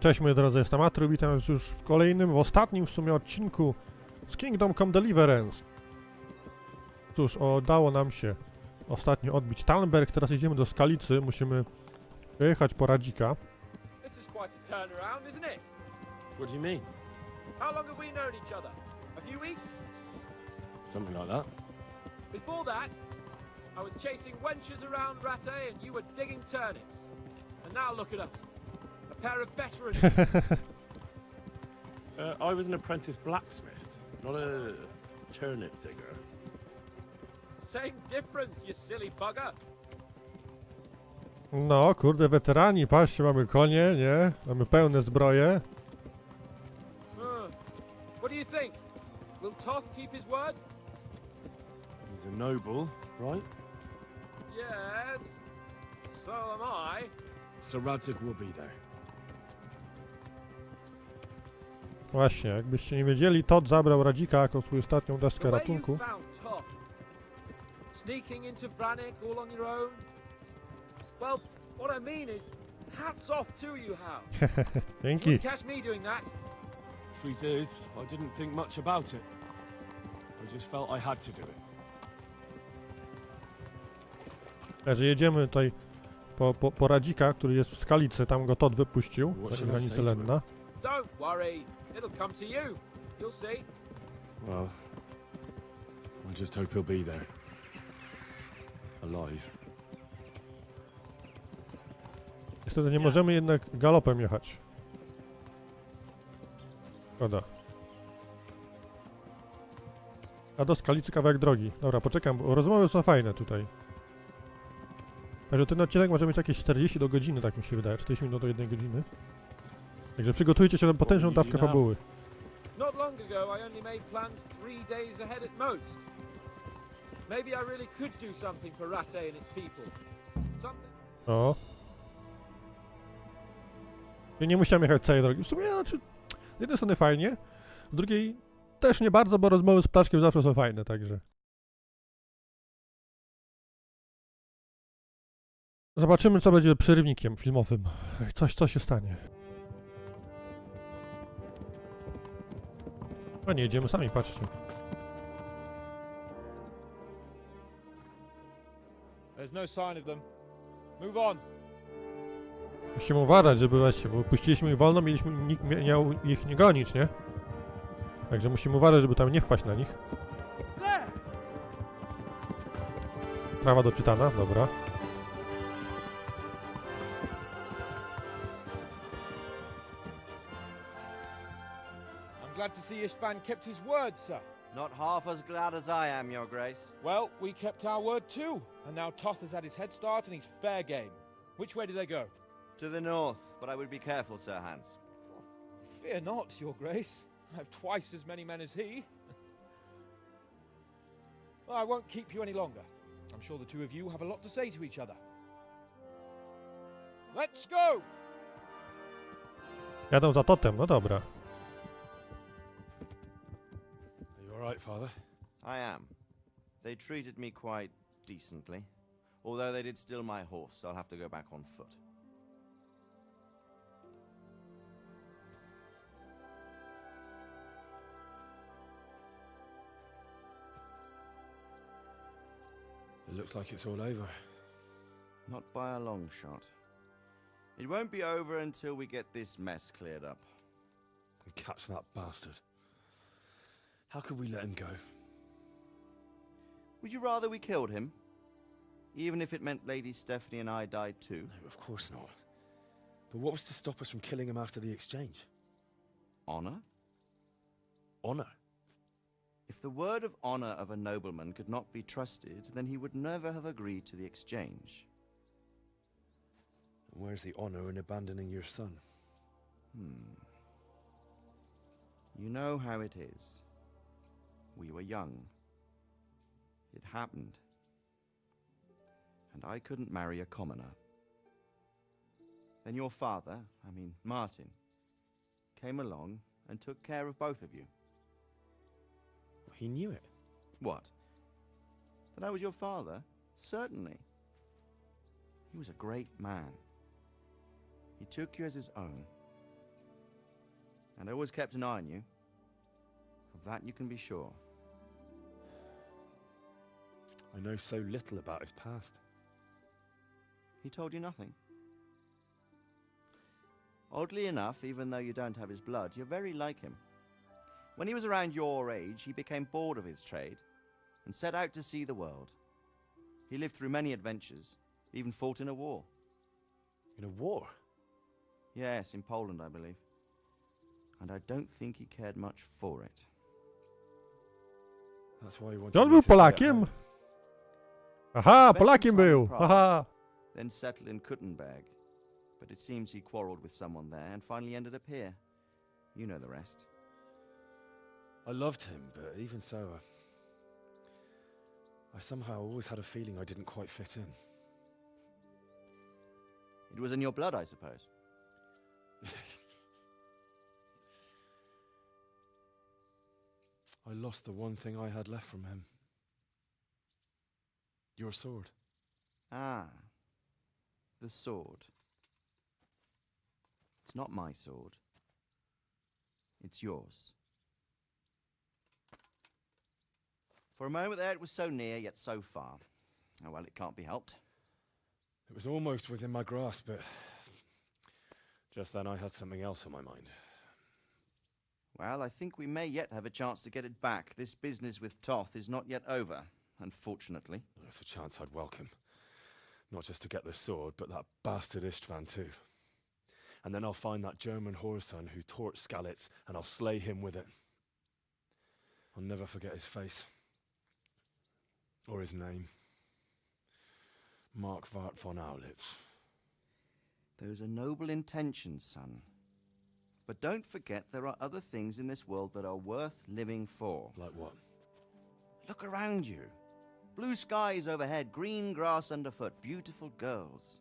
Cześć moi drodzy, jestem Atreu, witam was już w kolejnym, w ostatnim w sumie odcinku z Kingdom Come Deliverance. Cóż, udało nam się ostatnio odbić Talmberg, teraz idziemy do Skalicy, musimy wyjechać po Radzika. This is quite a turnaround, isn't it? What do you mean? How long have we known each other? A few weeks? Something like that. Before that, I was chasing wenches around Rattay and you were digging turnips. And now look at us. A pair of veterans. I was an apprentice blacksmith, not a turnip digger. Same difference, you silly bugger. No, kurde, weterani, patrzcie, mamy konie, nie? Mamy pełne zbroje. What do you think? Will Toth keep his word? He's a noble, right? Yes. So am I. So Radzig will be there. Właśnie, jakbyście nie wiedzieli, Todd zabrał Radzika jako swój ostatnią deskę The way ratunku. you found Toth, sneaking into Brannick all on your own. Well, what I mean is, hats off to you, Hal. Dzięki. You wouldn't catch me doing that. Truth is, I didn't think much about it. I just felt I had to do it. Także jedziemy tutaj po Radzika, który jest w Skalicy, tam go Todd wypuścił, What w should I granicy say to him? Lenna. Don't worry, it'll come to you. You'll see. Well, I just hope he'll be there. Alive. Niestety nie możemy jednak galopem jechać. Szkoda. A do Skalicy kawałek drogi. Dobra, poczekam, bo rozmowy są fajne tutaj. Także ten odcinek może mieć jakieś 40 do godziny, tak mi się wydaje, 40 minut do 1 godziny. Także przygotujcie się na potężną dawkę fabuły. Not long ago, I only made plans 3 days ahead at most. Maybe I really could do something for Rattay and its people. Something. O. Ja nie musiałem jechać całej drogi. W sumie, znaczy, z jednej strony fajnie, z drugiej też nie bardzo, bo rozmowy z ptaszkiem zawsze są fajne, także. Zobaczymy, co będzie przerywnikiem filmowym. Co się stanie. A nie, jedziemy sami, patrzcie. There's no sign of them. Move on. Musimy uważać, żeby właśnie, bo puściliśmy ich wolno, nikt miał ich nie gonić, nie? Także musimy uważać, żeby tam nie wpaść na nich. There. Prawa doczytana, dobra. I'm glad to see Istvan kept his word, sir. Not half as glad as I am, Your Grace. Well, we kept our word too. And now Toth has had his head start and he's fair game. Which way do they go? To the north, but I would be careful, Sir Hans. Fear not, Your Grace. I have twice as many men as he. Well, I won't keep you any longer. I'm sure the two of you have a lot to say to each other. Let's go! Jadą za Totem, no dobra. Are you alright, Father? I am. They treated me quite decently. Although they did steal my horse, I'll have to go back on foot. It looks like it's all over. Not by a long shot. It won't be over until we get this mess cleared up. And catch that bastard. How could we let him go? Would you rather we killed him? Even if it meant Lady Stephanie and I died too? No, of course not. But what was to stop us from killing him after the exchange? Honor? Honor? If the word of honor of a nobleman could not be trusted, then he would never have agreed to the exchange. And where's the honor in abandoning your son? You know how it is. We were young. It happened. And I couldn't marry a commoner. Then your father, Martin, came along and took care of both of you. He knew it. What? That I was your father? Certainly. He was a great man. He took you as his own, And I always kept an eye on you. Of that you can be sure. I know so little about his past. He told you nothing? Oddly enough, even though you don't have his blood, you're very like him. When he was around your age, he became bored of his trade and set out to see the world. He lived through many adventures, even fought in a war. In a war? Yes, in Poland, I believe. And I don't think he cared much for it. That's why he wanted Czy on me był to stay at Polakiem? home. Aha, Spent Polakiem some time był! in Prague. Aha! Then settled in Kuttenberg. But it seems he quarreled with someone there and finally ended up here. You know the rest. I loved him, but even so, I somehow always had a feeling I didn't quite fit in. It was in your blood, I suppose. I lost the one thing I had left from him. Your sword. Ah, the sword. It's not my sword. It's yours. For a moment there, it was so near, yet so far. Oh well, it can't be helped. It was almost within my grasp, but just then I had something else on my mind. Well, I think we may yet have a chance to get it back. This business with Toth is not yet over, unfortunately. That's a chance I'd welcome. Not just to get the sword, but that bastard Istvan too. And then I'll find that German whoreson who torched Skalitz, and I'll slay him with it. I'll never forget his face. Or his name. Mark Vart von Aulitz. Those are noble intentions, son. But don't forget there are other things in this world that are worth living for. Like what? Look around you. Blue skies overhead, green grass underfoot, beautiful girls.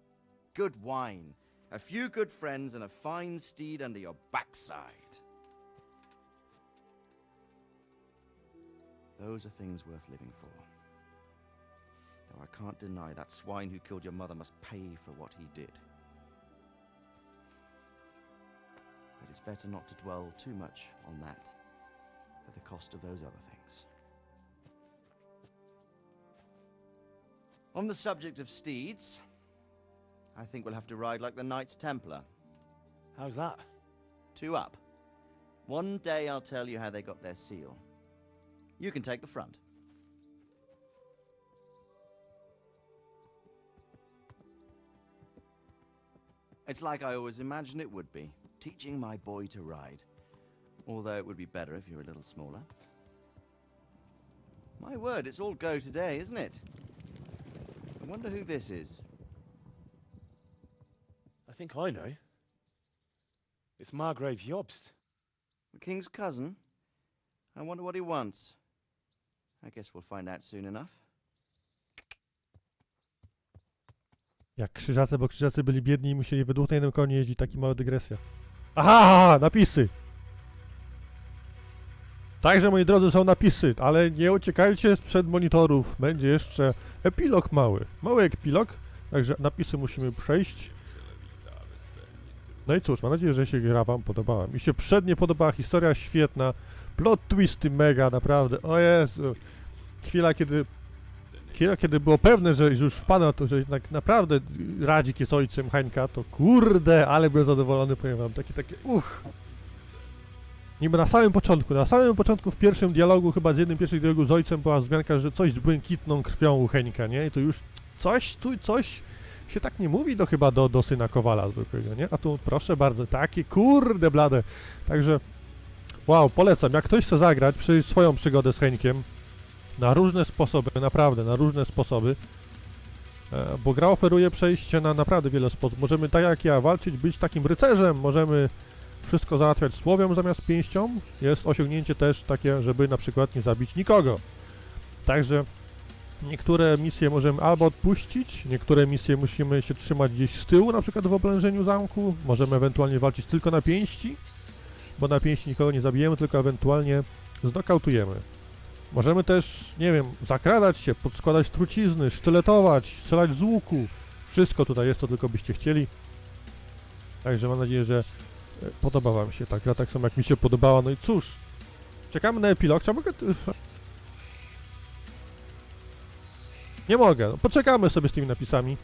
Good wine, a few good friends, and a fine steed under your backside. Those are things worth living for. Though I can't deny that swine who killed your mother must pay for what he did. But it's better not to dwell too much on that at the cost of those other things. On the subject of steeds, I think we'll have to ride like the Knights Templar. How's that? 2 up. One day I'll tell you how they got their seal. You can take the front. It's like I always imagined it would be, teaching my boy to ride. Although it would be better if you were a little smaller. My word, it's all go today, isn't it? I wonder who this is. I think I know. It's Margrave Jobst. The king's cousin? I wonder what he wants. I guess we'll find out soon enough. Jak krzyżacy, bo krzyżacy byli biedni i musieli we 2 na jednym koniu jeździć, taki mała dygresja. Aha, napisy! Także, moi drodzy, są napisy, ale nie uciekajcie sprzed monitorów. Będzie jeszcze epilog mały. Mały epilog, także napisy musimy przejść. No i cóż, mam nadzieję, że się gra wam podobała. Mi się przednie podobała, historia świetna. Plot twisty mega, naprawdę. O Jezu. Chwila, kiedy było pewne, że już wpadł na to, że jednak naprawdę Radzik jest ojcem Hańka, to kurde, ale byłem zadowolony, powiem wam, takie Niby na samym początku w pierwszym dialogu, chyba z jednym pierwszych dialogów z ojcem była wzmianka, że coś z błękitną krwią u Hańka, nie? I to już coś się tak nie mówi chyba do syna Kowala zwykłego, nie? A tu proszę bardzo, takie kurde blade. Także wow, polecam, jak ktoś chce zagrać, przejść swoją przygodę z Hańkiem, na różne sposoby, naprawdę, na różne sposoby, bo gra oferuje przejście na naprawdę wiele sposobów. Możemy, tak jak ja, walczyć, być takim rycerzem, możemy wszystko załatwiać słowią zamiast pięścią. Jest osiągnięcie też takie, żeby na przykład nie zabić nikogo. Także niektóre misje możemy albo odpuścić, niektóre misje musimy się trzymać gdzieś z tyłu, na przykład w oblężeniu zamku. Możemy ewentualnie walczyć tylko na pięści, bo na pięści nikogo nie zabijemy, tylko ewentualnie znokautujemy. Możemy też, nie wiem, zakradać się, podskładać trucizny, sztyletować, strzelać z łuku. Wszystko tutaj jest, to tylko byście chcieli. Także mam nadzieję, że Podoba wam się ta gra tak samo jak mi się podobała, no i cóż. Czekamy na epilog, czy ja mogę... Nie mogę, no, poczekamy sobie z tymi napisami.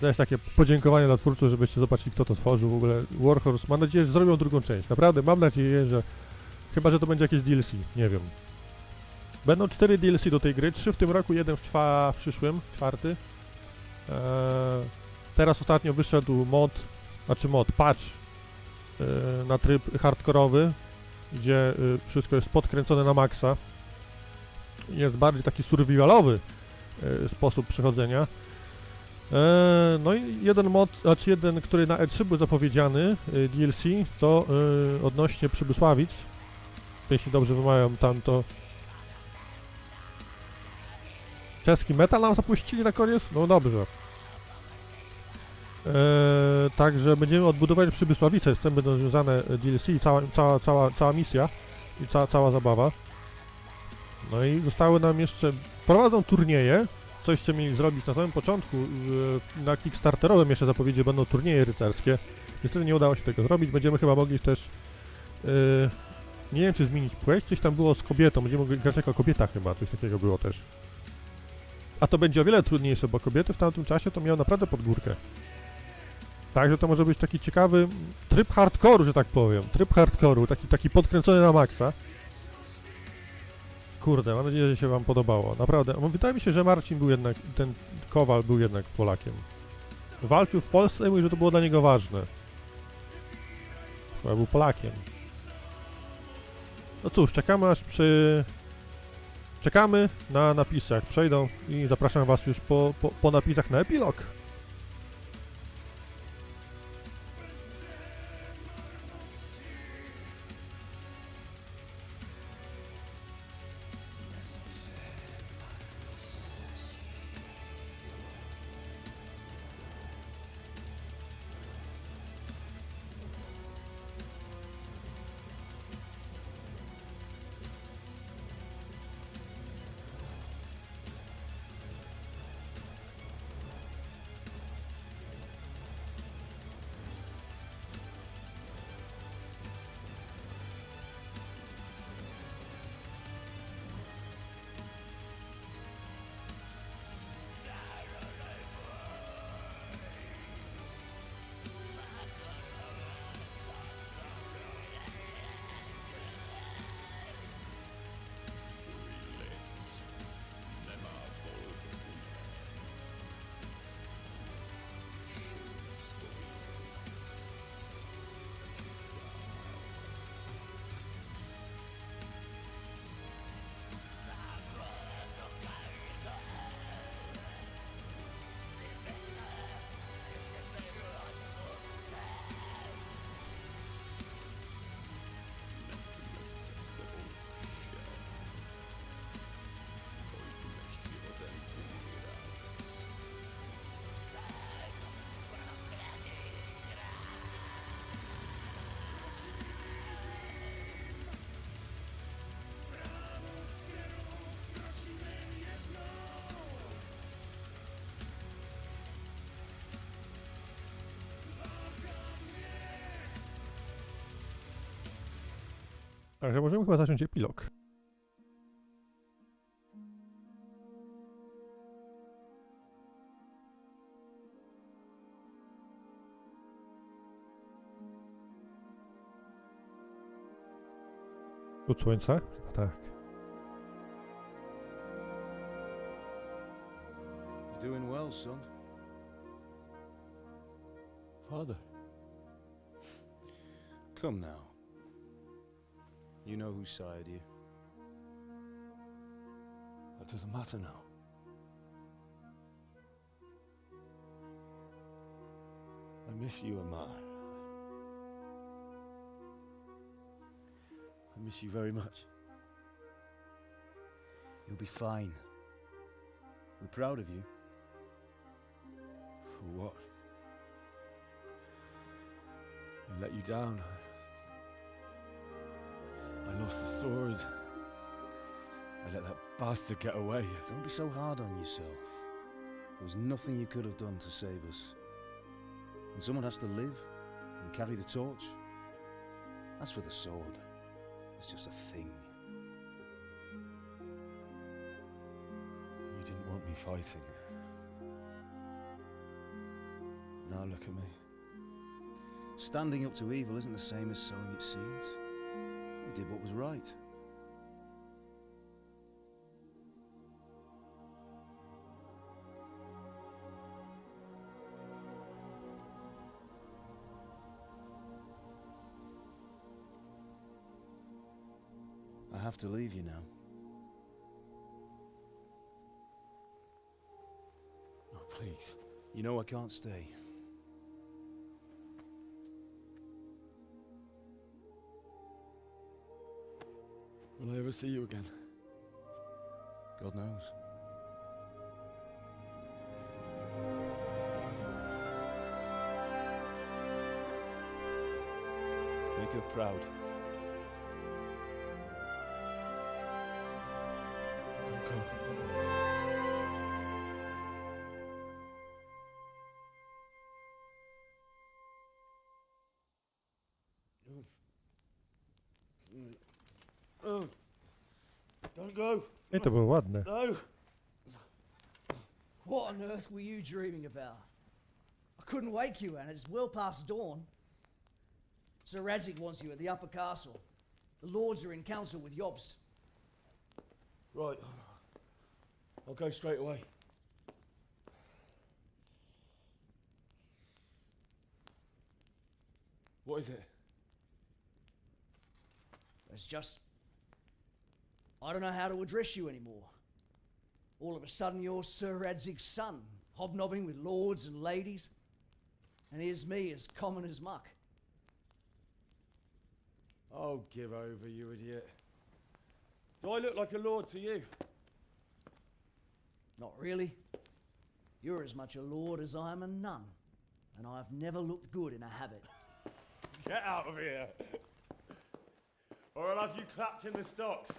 To jest takie podziękowanie dla twórców, żebyście zobaczyli, kto to tworzył w ogóle. Warhorse, mam nadzieję, że zrobią drugą część. Naprawdę, mam nadzieję, że... Chyba, że to będzie jakieś DLC, nie wiem. Będą 4 DLC do tej gry, 3 w tym roku, 1 w przyszłym, 4. Teraz ostatnio wyszedł patch na tryb hardkorowy, gdzie wszystko jest podkręcone na maksa. Jest bardziej taki survivalowy sposób przechodzenia. No i jeden, który na E3 był zapowiedziany, DLC, to odnośnie Przybysławic. Jeśli dobrze wymawiam tamto. Czeski metal nam zapuścili na koniec? No dobrze. Także będziemy odbudować Przybysławice, z tym będą związane DLC i cała misja i cała zabawa. No i zostały nam jeszcze... Prowadzą turnieje, coś co mieli zrobić na samym początku, na kickstarterowym jeszcze zapowiedzi będą turnieje rycerskie. Niestety nie udało się tego zrobić, będziemy chyba mogli też... nie wiem czy zmienić płeć, coś tam było z kobietą, będziemy mogli grać jako kobieta chyba, coś takiego było też. A to będzie o wiele trudniejsze, bo kobiety w tamtym czasie to miały naprawdę pod górkę. Także to może być taki ciekawy tryb hardcore'u, że tak powiem. Tryb hardcore'u, taki podkręcony na maksa. Kurde, mam nadzieję, że się wam podobało. Naprawdę, wydaje mi się, że Marcin był jednak, ten Kowal był jednak Polakiem. Walczył w Polsce i mówi, że to było dla niego ważne. Chyba był Polakiem. No cóż, czekamy na napisy, jak przejdą i zapraszam was już po napisach na epilog. Także możemy chyba zacząć epilog. Wschód słońca? Chyba tak. You're doing well, son. Father. Come now. You know who sired you. That doesn't matter now. I miss you, Amar. I miss you very much. You'll be fine. We're proud of you. For what? I let you down. I lost the sword. I let that bastard get away. Don't be so hard on yourself. There was nothing you could have done to save us. And someone has to live. and carry the torch. As for the sword, it's just a thing. You didn't want me fighting. Now look at me. Standing up to evil isn't the same as sowing its seeds. You did what was right. I have to leave you now. Oh, please. You know I can't stay. Will I ever see you again? God knows. Make her proud. Don't go. Don't go. Ej, to było ładne. No. What on earth were you dreaming about? I couldn't wake you, and it's well past dawn. Sir Radzig wants you at the upper castle. The lords are in council with Yobst. Right. I'll go straight away. What is it? It's just... I don't know how to address you anymore. All of a sudden you're Sir Radzig's son, hobnobbing with lords and ladies. And here's me as common as muck. Oh, give over, you idiot. Do I look like a lord to you? Not really. You're as much a lord as I am a nun. And I've never looked good in a habit. Get out of here! Or I'll have you clapped in the stocks.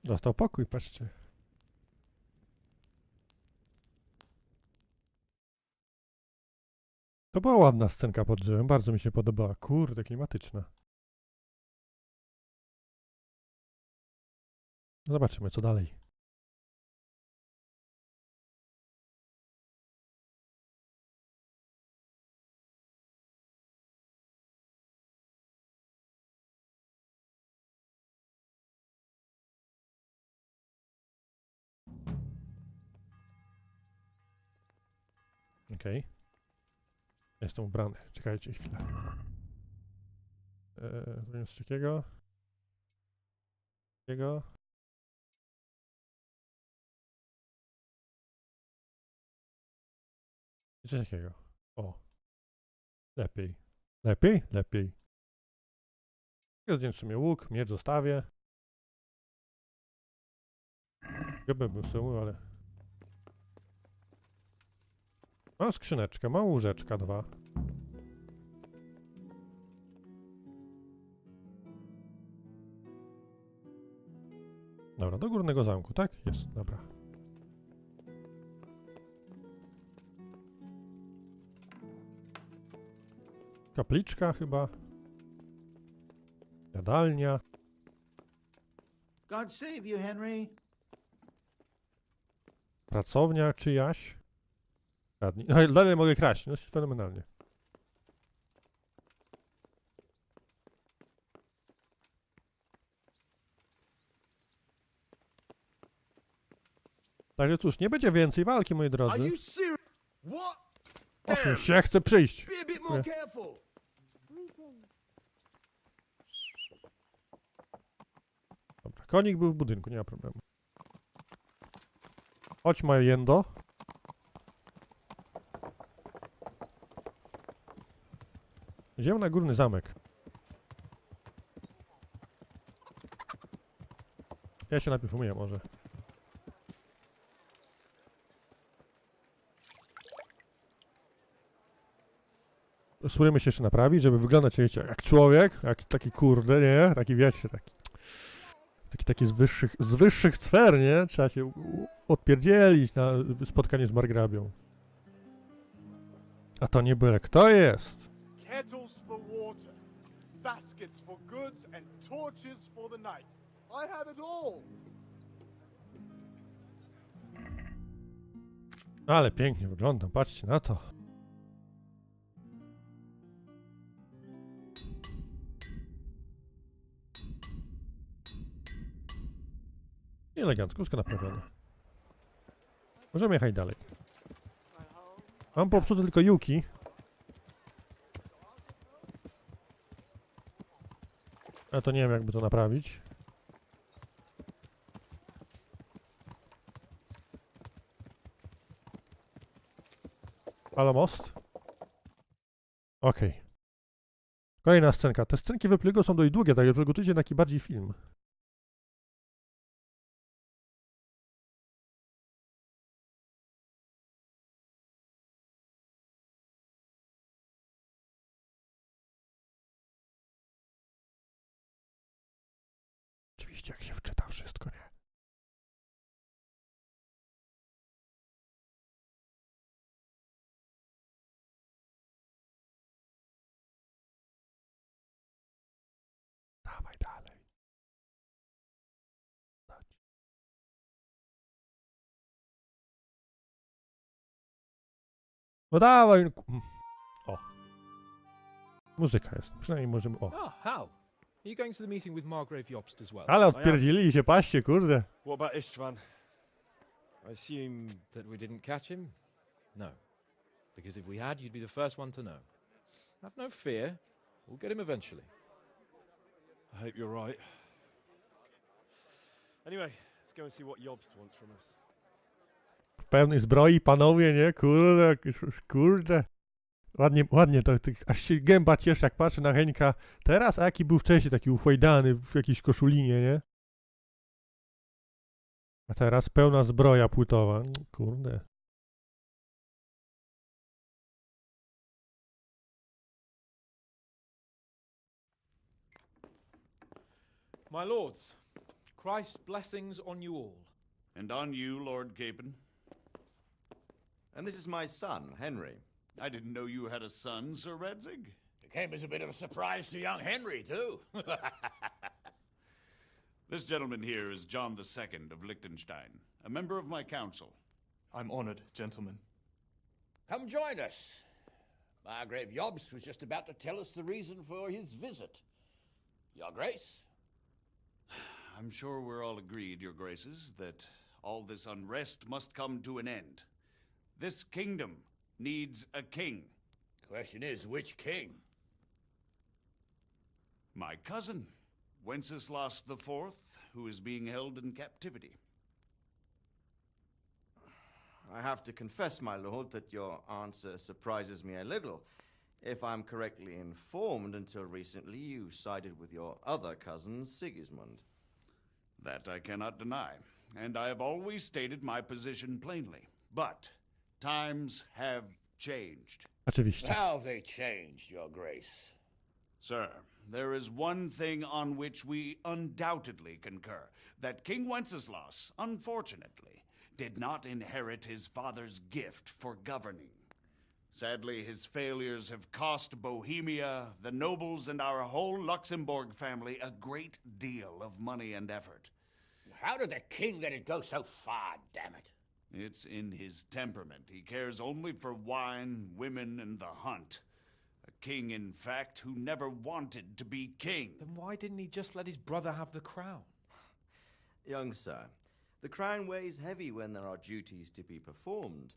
Dostał pokój, patrzcie. To była ładna scenka pod drzewem, bardzo mi się podobała. Kurde, klimatyczna. Zobaczymy, co dalej. Okej. Jestem ubrany. Czekajcie chwilę. Zrobimy coś takiego. Takiego. I coś takiego. O. Lepiej. Lepiej? Lepiej. Ja zdjęłem sobie łuk, miecz zostawię. Gębę bym sobie umył, ale... Mam skrzyneczkę, mam łóżeczka 2. Dobra, do górnego zamku, tak? Jest, dobra. Kapliczka chyba. Jadalnia. God save you, Henry. Pracownia czyjaś. Kradnij. No, dalej mogę kraść, no fenomenalnie. Także cóż, nie będzie więcej walki, moi Are drodzy. you serious? What? Otóż się, chcę przyjść. Be a bit more careful. Dobra, konik był w budynku, nie ma problemu. Chodź, Majendo. Idziemy na górny zamek. Ja się najpierw umyję może. Spróbujmy się jeszcze naprawić, żeby wyglądać, wiecie, jak człowiek, jak taki kurde, nie? Taki wiecie, taki Taki z wyższych sfer, nie? Trzeba się odpierdzielić na spotkanie z margrabią. A to nie byle kto jest. Kettles for water, baskets for goods, and torches for the night. I have it all. Ale pięknie wygląda, patrzcie na to. I elegancko, wszystko naprawione. Możemy jechać dalej. Mam popsute tylko Yuki. A to nie wiem, jakby to naprawić. Halo, most? Okej. Kolejna scenka. Te scenki wyplygu są dość długie, także przygotujcie na taki bardziej film. Oczywiście, jak się wczyta wszystko, nie? Dawaj dalej. No dawaj. O. Muzyka jest. Przynajmniej możemy... O. Oh, Hal. Are you going to the meeting with Margrave Jobst as well? Ale odpierdzili się, patrzcie, kurde. What about Istvan? I assume... That we didn't catch him? No. Because if we had, you'd be the first one to know. Have no fear. We'll get him eventually. I hope you're right. Anyway, let's go and see what Jobst wants from us. W pełnej zbroi, panowie, nie? Kurde, kurde. Ładnie to, aż się gęba cieszy, jak patrzę na Henka teraz, a jaki był wcześniej, taki ufojdany w jakiejś koszulinie, nie? A teraz pełna zbroja płytowa. Kurde. My lords, Christ's blessings on you all. And on you, Lord Capon. And this is my son, Henry. I didn't know you had a son, Sir Radzig. It came as a bit of a surprise to young Henry, too. This gentleman here is John II of Liechtenstein, a member of my council. I'm honored, gentlemen. Come join us. Margrave Jobst was just about to tell us the reason for his visit. Your Grace? I'm sure we're all agreed, Your Graces, that all this unrest must come to an end. This kingdom needs a king. The question is, which king? My cousin, Wenceslas IV, who is being held in captivity. I have to confess, my lord, that your answer surprises me a little. If I'm correctly informed, until recently you sided with your other cousin, Sigismund. That I cannot deny, and I have always stated my position plainly. But times have changed. Oczywiście. How have they changed, Your Grace? Sir, there is one thing on which we undoubtedly concur, that King Wenceslas, unfortunately, did not inherit his father's gift for governing. Sadly, his failures have cost Bohemia, the nobles, and our whole Luxembourg family a great deal of money and effort. How did the king let it go so far, damn it? It's in his temperament. He cares only for wine, women, and the hunt. A king, in fact, who never wanted to be king. Then why didn't he just let his brother have the crown? Young sir, the crown weighs heavy when there are duties to be performed,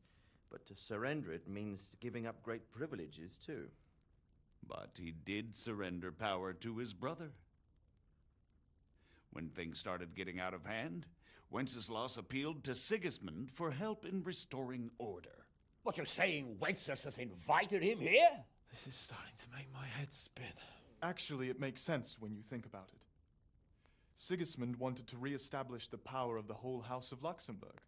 but to surrender it means giving up great privileges too. But he did surrender power to his brother. When things started getting out of hand, Wenceslas appealed to Sigismund for help in restoring order. What, you're saying Wenceslas has invited him here? This is starting to make my head spin. Actually, it makes sense when you think about it. Sigismund wanted to re-establish the power of the whole House of Luxembourg.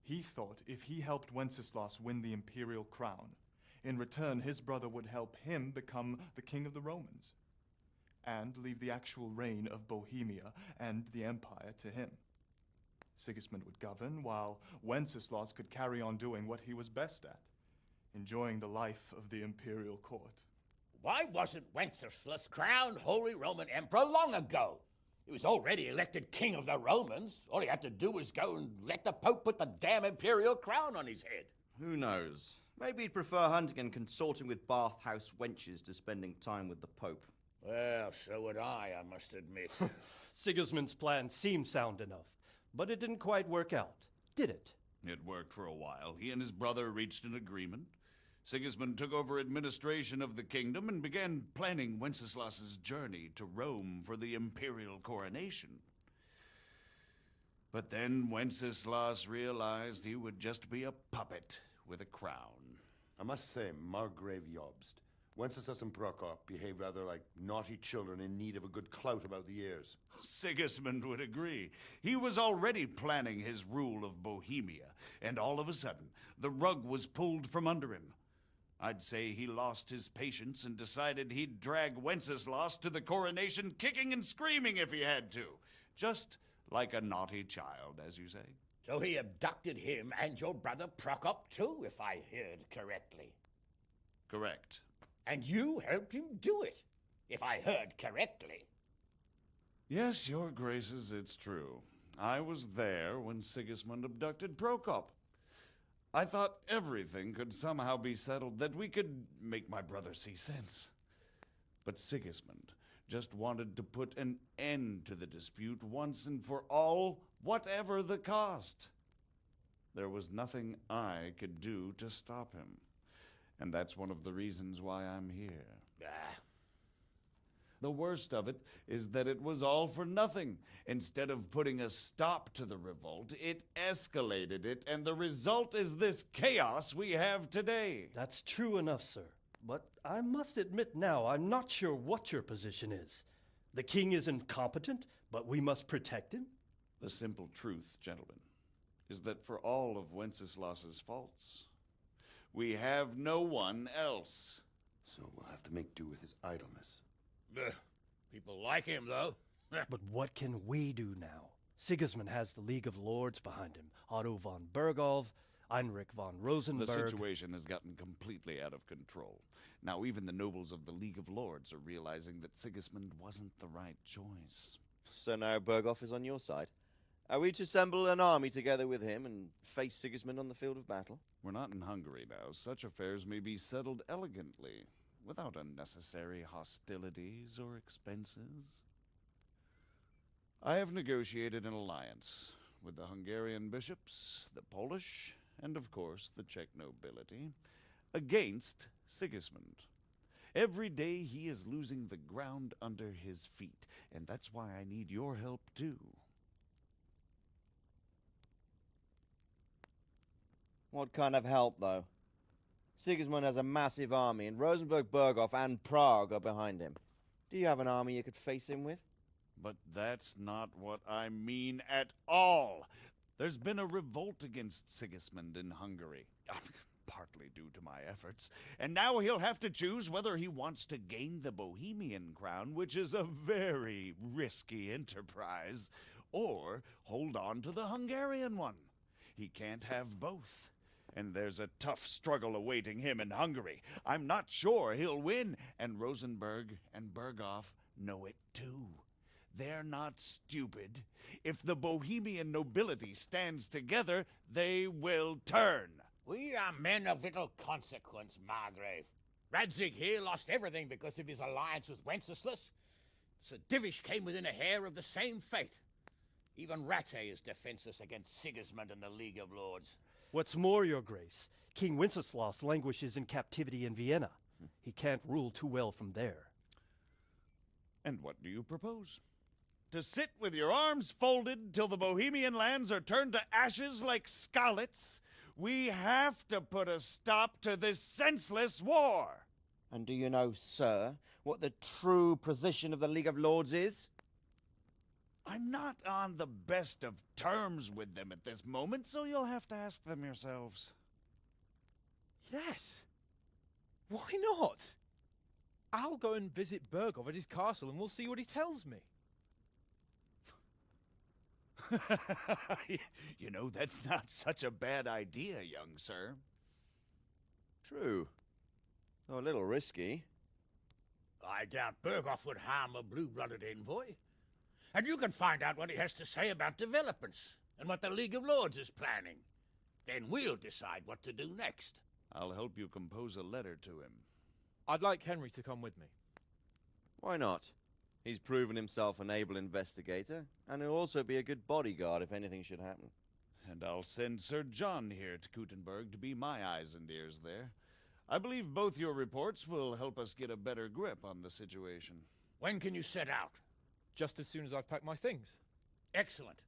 He thought if he helped Wenceslas win the imperial crown, in return his brother would help him become the king of the Romans. and leave the actual reign of Bohemia and the empire to him. Sigismund would govern, while Wenceslas could carry on doing what he was best at, enjoying the life of the imperial court. Why wasn't Wenceslas crowned Holy Roman Emperor long ago? He was already elected King of the Romans. All he had to do was go and let the Pope put the damn imperial crown on his head. Who knows? Maybe he'd prefer hunting and consorting with bathhouse wenches to spending time with the Pope. Well, so would I must admit. Sigismund's plan seemed sound enough, but it didn't quite work out, did it? It worked for a while. He and his brother reached an agreement. Sigismund took over administration of the kingdom and began planning Wenceslas's journey to Rome for the imperial coronation. But then Wenceslas realized he would just be a puppet with a crown. I must say, Margrave Jobst, Wenceslas and Prokop behave rather like naughty children in need of a good clout about the ears. Sigismund would agree. He was already planning his rule of Bohemia, and all of a sudden, the rug was pulled from under him. I'd say he lost his patience and decided he'd drag Wenceslas to the coronation kicking and screaming if he had to. Just like a naughty child, as you say. So he abducted him and your brother Prokop too, if I heard correctly. Correct. And you helped him do it, if I heard correctly. Yes, your graces, it's true. I was there when Sigismund abducted Prokop. I thought everything could somehow be settled, that we could make my brother see sense. But Sigismund just wanted to put an end to the dispute once and for all, whatever the cost. There was nothing I could do to stop him. And that's one of the reasons why I'm here. The worst of it is that it was all for nothing. Instead of putting a stop to the revolt, it escalated it, and the result is this chaos we have today. That's true enough, sir. But I must admit now, I'm not sure what your position is. The king is incompetent, but we must protect him? The simple truth, gentlemen, is that for all of Wenceslas's faults, we have no one else. So we'll have to make do with his idleness. People like him, though. But what can we do now? Sigismund has the League of Lords behind him. Otto von Bergholf, Heinrich von Rosenberg. The situation has gotten completely out of control. Now even the nobles of the League of Lords are realizing that Sigismund wasn't the right choice. So now Berghof is on your side. Are we to assemble an army together with him and face Sigismund on the field of battle? We're not in Hungary now. Such affairs may be settled elegantly, without unnecessary hostilities or expenses. I have negotiated an alliance with the Hungarian bishops, the Polish, and of course the Czech nobility, against Sigismund. Every day he is losing the ground under his feet, and that's why I need your help too. What kind of help, though? Sigismund has a massive army, and Rosenberg, Berghof, and Prague are behind him. Do you have an army you could face him with? But that's not what I mean at all. There's been a revolt against Sigismund in Hungary, partly due to my efforts, and now he'll have to choose whether he wants to gain the Bohemian crown, which is a very risky enterprise, or hold on to the Hungarian one. He can't have both. And there's a tough struggle awaiting him in Hungary. I'm not sure he'll win, and Rosenberg and Berghof know it too. They're not stupid. If the Bohemian nobility stands together, they will turn. We are men of little consequence, Margrave. Radzig here lost everything because of his alliance with Wenceslas. Sir Divish came within a hair of the same fate. Even Rattay is defenseless against Sigismund and the League of Lords. What's more, your grace, King Wenceslas languishes in captivity in Vienna. He can't rule too well from there. And what do you propose? To sit with your arms folded till the Bohemian lands are turned to ashes like Skalitz? We have to put a stop to this senseless war. And do you know, sir, what the true position of the League of Lords is? I'm not on the best of terms with them at this moment, so you'll have to ask them yourselves. Yes. Why not? I'll go and visit Bergov at his castle and we'll see what he tells me. You know, that's not such a bad idea, young sir. True. Though a little risky. I doubt Bergov would harm a blue-blooded envoy. And you can find out what he has to say about developments and what the League of Lords is planning. Then we'll decide what to do next. I'll help you compose a letter to him. I'd like Henry to come with me. Why not? He's proven himself an able investigator, and he'll also be a good bodyguard if anything should happen. And I'll send Sir John here to Kuttenberg to be my eyes and ears there. I believe both your reports will help us get a better grip on the situation. When can you set out? Just as soon as I've packed my things. Excellent.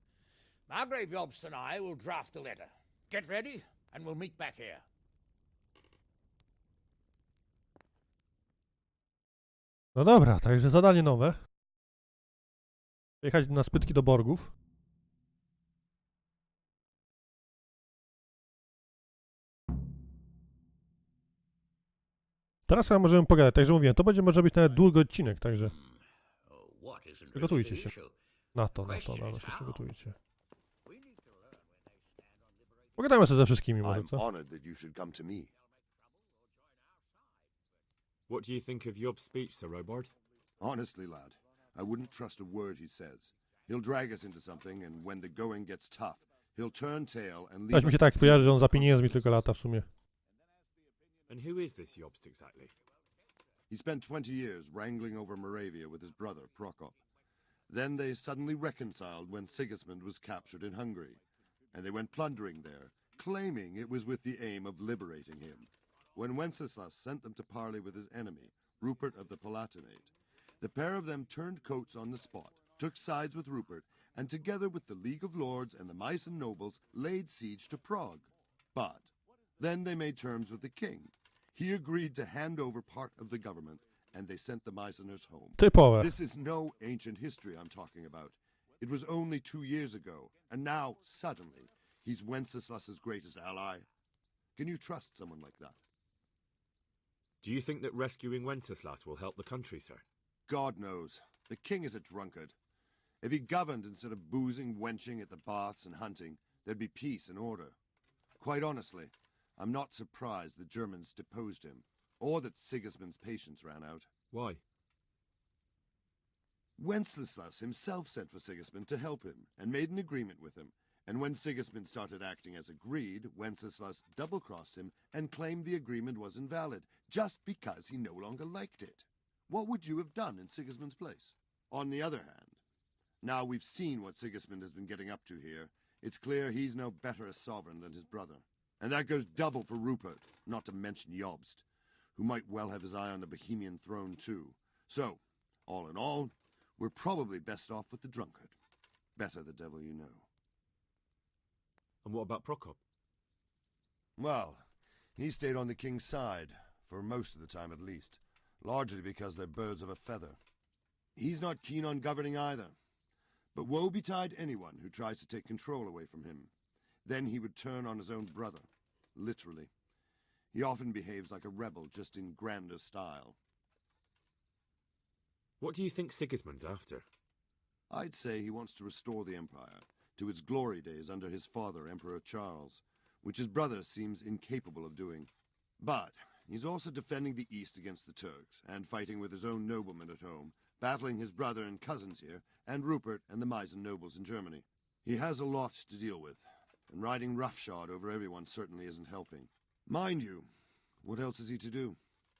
Margrave Jobst and I will draft a letter. Get ready, and we'll meet back here. No dobra, także zadanie nowe. Jechać na spytki do Borgów. Teraz chyba możemy pogadać, także mówiłem, to będzie może być nawet długi odcinek, także przygotujcie się na to się przygotujcie. Pogadajmy sobie ze wszystkimi może, co? What do you think of Job's speech, Sir Robard? Honestly, lad, I wouldn't trust a word he says. He'll drag us into something, and when the going gets tough, he'll turn tail and leave Też mi się tak kojarzy, że on za pieniędzmi tylko lata w sumie. And who is this Jobst exactly? He spent 20 years wrangling over Moravia with his brother, Prokop. Then they suddenly reconciled when Sigismund was captured in Hungary, and they went plundering there, claiming it was with the aim of liberating him. When Wenceslas sent them to parley with his enemy, Rupert of the Palatinate, the pair of them turned coats on the spot, took sides with Rupert, and together with the League of Lords and the Meissen nobles laid siege to Prague. But then they made terms with the king. He agreed to hand over part of the government, and they sent the Meisseners home. Typowe. This is no ancient history I'm talking about. It was only 2 years ago, and now, suddenly, he's Wenceslas's greatest ally. Can you trust someone like that? Do you think that rescuing Wenceslas will help the country, sir? God knows. The king is a drunkard. If he governed instead of boozing, wenching at the baths and hunting, there'd be peace and order. Quite honestly, I'm not surprised the Germans deposed him, or that Sigismund's patience ran out. Why? Wenceslas himself sent for Sigismund to help him, and made an agreement with him. And when Sigismund started acting as agreed, Wenceslas double-crossed him and claimed the agreement was invalid, just because he no longer liked it. What would you have done in Sigismund's place? On the other hand, now we've seen what Sigismund has been getting up to here, it's clear he's no better a sovereign than his brother. And that goes double for Rupert, not to mention Jobst, who might well have his eye on the Bohemian throne too. So, all in all, we're probably best off with the drunkard. Better the devil you know. And what about Prokop? Well, he stayed on the king's side, for most of the time at least, largely because they're birds of a feather. He's not keen on governing either. But woe betide anyone who tries to take control away from him. Then he would turn on his own brother, literally. He often behaves like a rebel, just in grander style. What do you think Sigismund's after? I'd say he wants to restore the empire to its glory days under his father, Emperor Charles, which his brother seems incapable of doing. But he's also defending the East against the Turks, and fighting with his own noblemen at home, battling his brother and cousins here, and Rupert and the Meissen nobles in Germany. He has a lot to deal with, and riding roughshod over everyone certainly isn't helping. Mind you, what else is he to do?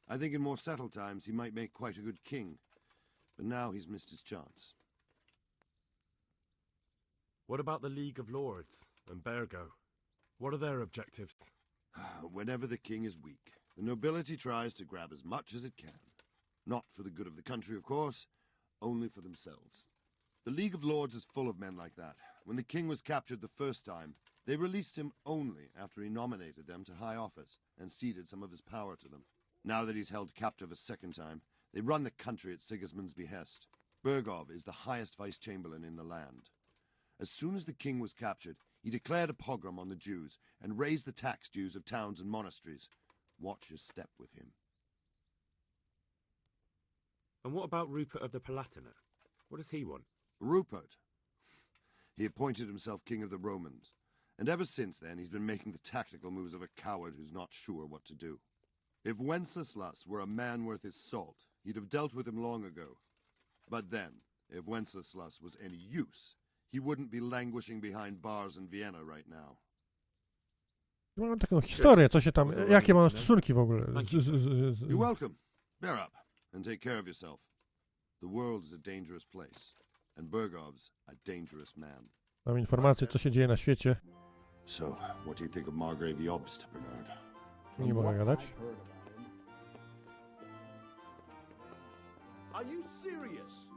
I think in more settled times he might make quite a good king, but now he's missed his chance. What about the League of Lords and Bergo? What are their objectives? Whenever the king is weak, the nobility tries to grab as much as it can. Not for the good of the country, of course, only for themselves. The League of Lords is full of men like that. When the king was captured the first time, they released him only after he nominated them to high office and ceded some of his power to them. Now that he's held captive a second time, they run the country at Sigismund's behest. Bergov is the highest vice-chamberlain in the land. As soon as the king was captured, he declared a pogrom on the Jews and raised the tax dues of towns and monasteries. Watch your step with him. And what about Rupert of the Palatinate? What does he want? Rupert. He appointed himself king of the Romans, and ever since then he's been making the tactical moves of a coward who's not sure what to do. If Wenceslas were a man worth his salt, he'd have dealt with him long ago. But then, if Wenceslas was any use, he wouldn't be languishing behind bars in Vienna right now. Mam taką historię, co się tam... Jakie mam stosunki w ogóle? You're welcome. Bear up, and take care of yourself. The world is a dangerous place, and Bergov's a dangerous man. Mam informacje, co się dzieje na świecie. So, what do you think of Margrave Jobst, Bernard? Nie mogę gadać. Are you serious?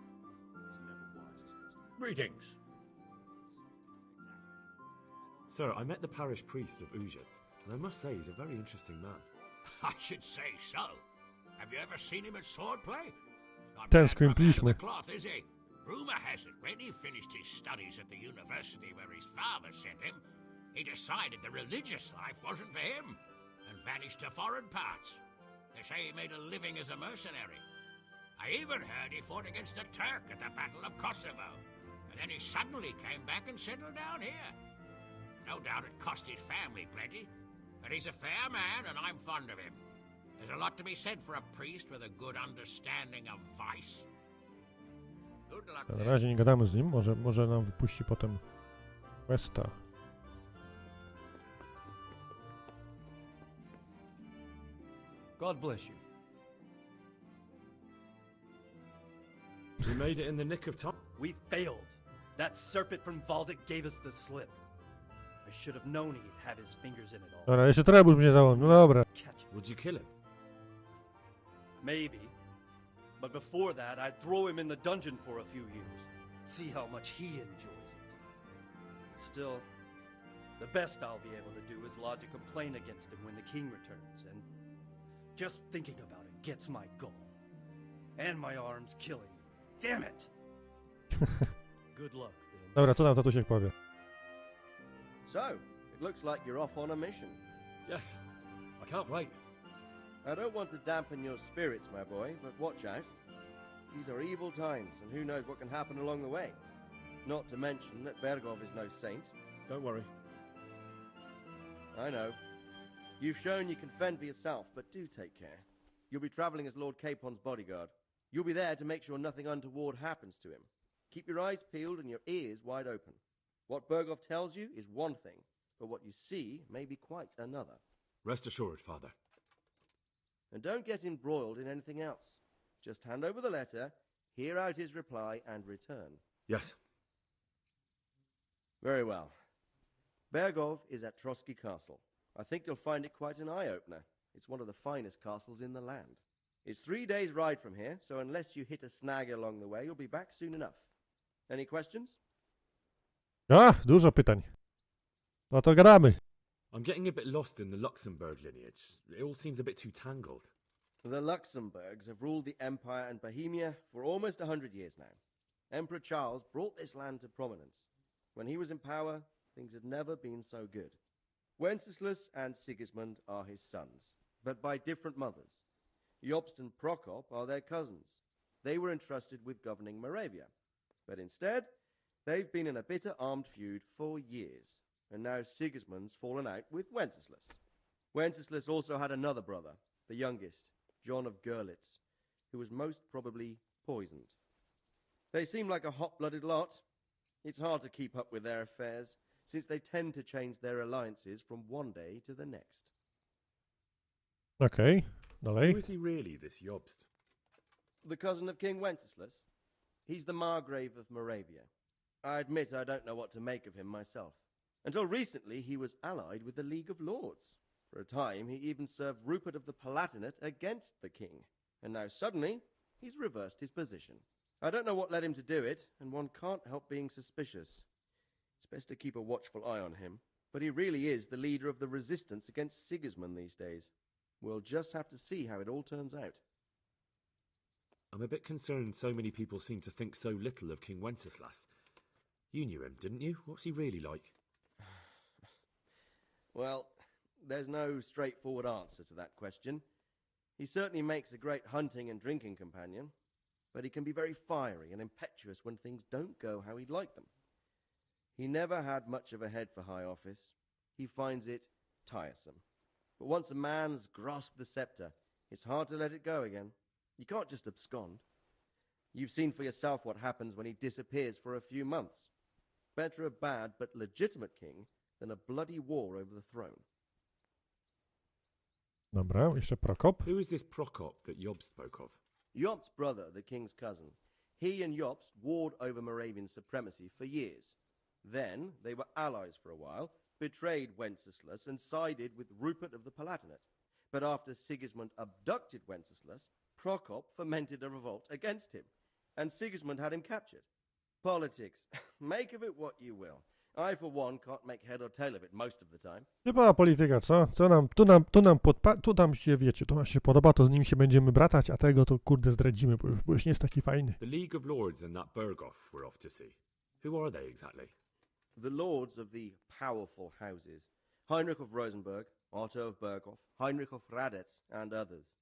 Greetings. Sir, I met the parish priest of Ujets, and I must say he's a very interesting man. I should say so. Have you ever seen him at swordplay? Not Ten bad for a man of skrimpliśmy. the cloth, is he? Rumor has it, when he finished his studies at the university where his father sent him, he decided the religious life wasn't for him and vanished to foreign parts. They say he made a living as a mercenary. I even heard he fought against the Turk at the Battle of Kosovo. And then he suddenly came back and settled down here. No doubt it cost his family plenty, but he's a fair man and I'm fond of him. There's a lot to be said for a priest with a good understanding of vice. Good luck Na there. razie nie gadamy z nim, może nam wypuści potem questa. God bless you. We made it in the nick of time. We failed. That serpent from Valdic gave us the slip. I should have known he'd have his fingers in it all. Dobra, jeszcze trebus mnie dało, no dobra. Catch him. Would you kill him? Maybe. But before that, I'd throw him in the dungeon for a few years. See how much he enjoys it. Still, the best I'll be able to do is lodge a complaint against him when the king returns, and just thinking about it gets my gall. And my arm's killing me. Damn it! Good luck, then. Dobra, co nam tatusiek powie? So, it looks like you're off on a mission. Yes. I can't wait. I don't want to dampen your spirits, my boy, but watch out. These are evil times, and who knows what can happen along the way. Not to mention that Bergov is no saint. Don't worry. I know. You've shown you can fend for yourself, but do take care. You'll be traveling as Lord Capon's bodyguard. You'll be there to make sure nothing untoward happens to him. Keep your eyes peeled and your ears wide open. What Bergov tells you is one thing, but what you see may be quite another. Rest assured, Father. And don't get embroiled in anything else. Just hand over the letter, hear out his reply, and return. Yes. Very well. Bergov is at Trotsky Castle. I think you'll find it quite an eye-opener. It's one of the finest castles in the land. It's 3 days' ride from here, so unless you hit a snag along the way, you'll be back soon enough. Any questions? Dużo pytań. No to gramy. I'm getting a bit lost in the Luxembourg lineage. It all seems a bit too tangled. The Luxembourgs have ruled the Empire and Bohemia for almost 100 years now. Emperor Charles brought this land to prominence. When he was in power, things had never been so good. Wenceslas and Sigismund are his sons, but by different mothers. Jobst and Prokop are their cousins. They were entrusted with governing Moravia. But instead, they've been in a bitter armed feud for years, and now Sigismund's fallen out with Wenceslas. Wenceslas also had another brother, the youngest, John of Görlitz, who was most probably poisoned. They seem like a hot-blooded lot. It's hard to keep up with their affairs, since they tend to change their alliances from one day to the next. Okej, dalej. Who is he really, this Jobst? The cousin of King Wenceslas? He's the Margrave of Moravia. I admit I don't know what to make of him myself. Until recently, he was allied with the League of Lords. For a time, he even served Rupert of the Palatinate against the king. And now suddenly, he's reversed his position. I don't know what led him to do it, and one can't help being suspicious. It's best to keep a watchful eye on him, but he really is the leader of the resistance against Sigismund these days. We'll just have to see how it all turns out. I'm a bit concerned so many people seem to think so little of King Wenceslas. You knew him, didn't you? What's he really like? Well, there's no straightforward answer to that question. He certainly makes a great hunting and drinking companion. but he can be very fiery and impetuous when things don't go how he'd like them. He never had much of a head for high office. He finds it tiresome. But once a man's grasped the scepter, it's hard to let it go again. You can't just abscond. You've seen for yourself what happens when he disappears for a few months. Better a bad but legitimate king than a bloody war over the throne. Dobra, jeszcze Prokop. Who is this Prokop that Job spoke of? Jobst's brother, the king's cousin. He and Jobst warred over Moravian supremacy for years. Then they were allies for a while, betrayed Wenceslas and sided with Rupert of the Palatinate. But after Sigismund abducted Wenceslas, Prokop fomented a revolt against him, and Sigismund had him captured. Politics. Make of it what you will. I, for one, can't make head or tail of it most of the time. Typowa polityka, co? Tu nam się, wiecie, to nam się podoba, to z nim się będziemy bratać, a tego to kurde zdradzimy, bo już nie jest taki fajny. The League of Lords and that Berghoff we're off to see. Who are they exactly? The lords of the powerful houses. Heinrich of Rosenberg, Otto of Berghoff, Heinrich of Radetz, and others.